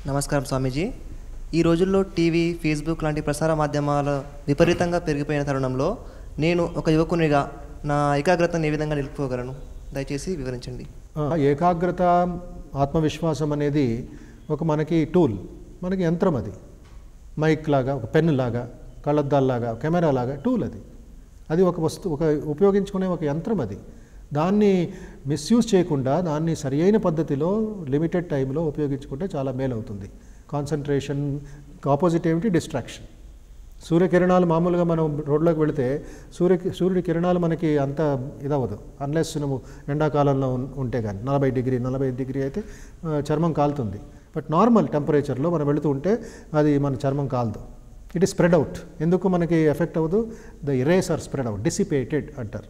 నమస్కారం స్వామీజీ. ఈ రోజుల్లో టీవీ, ఫేస్బుక్ లాంటి ప్రసార మాధ్యమాలు విపరీతంగా పెరిగిపోయిన తరుణంలో నేను ఒక యువకునిగా నా ఏకాగ్రతను ఏ విధంగా నిలుపుకోగలను? దయచేసి వివరించండి. ఏకాగ్రత, ఆత్మవిశ్వాసం అనేది మనకి టూల్, మనకి యంత్రం. అది మైక్ లాగా, ఒక పెన్ లాగా, కళ్ళద్దాల్లాగా, కెమెరా లాగా టూల్. అది ఒక వస్తువు, ఉపయోగించుకునే ఒక యంత్రం. అది దాన్ని మిస్యూజ్ చేయకుండా దాన్ని సరియైన పద్ధతిలో లిమిటెడ్ టైంలో ఉపయోగించుకుంటే చాలా మేలు అవుతుంది. కాన్సన్ట్రేషన్ ఆపోజిట్ ఏమిటి? డిస్ట్రాక్షన్. సూర్యకిరణాలు మామూలుగా మనం రోడ్లోకి వెళితే సూర్యుడి కిరణాలు మనకి అంత ఇదవ్వదు, అన్లెస్ నువ్వు ఎండాకాలంలో ఉంటే కానీ 40 డిగ్రీ అయితే చర్మం కాలుతుంది. బట్ నార్మల్ టెంపరేచర్లో మనం వెళుతూ ఉంటే అది మన చర్మం కాలదు. It is spread out. ఎందుకు మనకి ఎఫెక్ట్ అవ్వదు? The rays are spread out, dissipated అంటారు.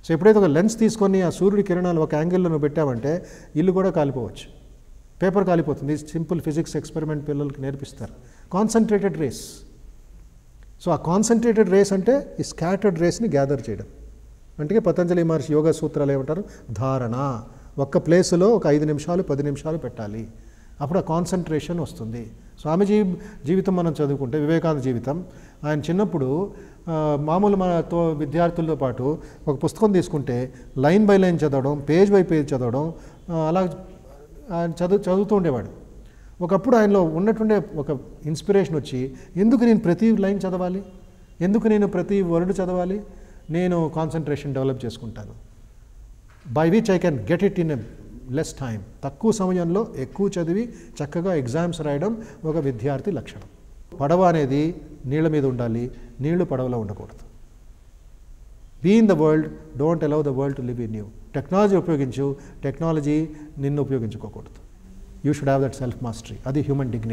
సో ఎప్పుడైతే ఒక లెన్స్ తీసుకొని ఆ సూర్యుడి కిరణాలు ఒక యాంగిల్లో నువ్వు పెట్టామంటే ఇల్లు కూడా కాలిపోవచ్చు, పేపర్ కాలిపోతుంది. సింపుల్ ఫిజిక్స్ ఎక్స్పెరిమెంట్ పిల్లలకి నేర్పిస్తారు. Concentrated rays. సో ఆ కాన్సన్ట్రేటెడ్ రేస్ అంటే ఈ స్కాటర్డ్ రేస్ని గ్యాదర్ చేయడం. అంటే పతంజలి మహర్షి యోగా సూత్రాలు ఏమంటారు? ధారణ. ఒక్క ప్లేసులో ఒక 5 నిమిషాలు 10 నిమిషాలు పెట్టాలి. అప్పుడు ఆ కాన్సన్ట్రేషన్ వస్తుంది. స్వామీజీ జీవితం మనం చదువుకుంటే, వివేకానంద జీవితం, ఆయన చిన్నప్పుడు మామూలు మనతో విద్యార్థులతో పాటు ఒక పుస్తకం తీసుకుంటే లైన్ బై లైన్ చదవడం, పేజ్ బై పేజ్ చదవడం, అలా ఆయన చదువుతూ ఉండేవాడు. ఒకప్పుడు ఆయనలో ఉన్నటువంటి ఒక ఇన్స్పిరేషన్ వచ్చి, ఎందుకు నేను ప్రతి లైన్ చదవాలి, ఎందుకు నేను ప్రతి వర్డ్ చదవాలి, నేను కాన్సన్ట్రేషన్ డెవలప్ చేసుకుంటాను. By which I can get it in a less time. తక్కువ సమయంలో ఎక్కువ చదివి చక్కగా ఎగ్జామ్స్ రాయడం ఒక విద్యార్థి లక్షణం. పడవ అనేది నీళ్ళ మీద ఉండాలి, నీళ్లు పడవలో ఉండకూడదు. Be in the world, don't allow the world to live in you. Technology ఉపయోగించు, టెక్నాలజీ నిన్ను ఉపయోగించుకోకూడదు. You should have that self mastery. అది హ్యూమన్ డిగ్నిటీ.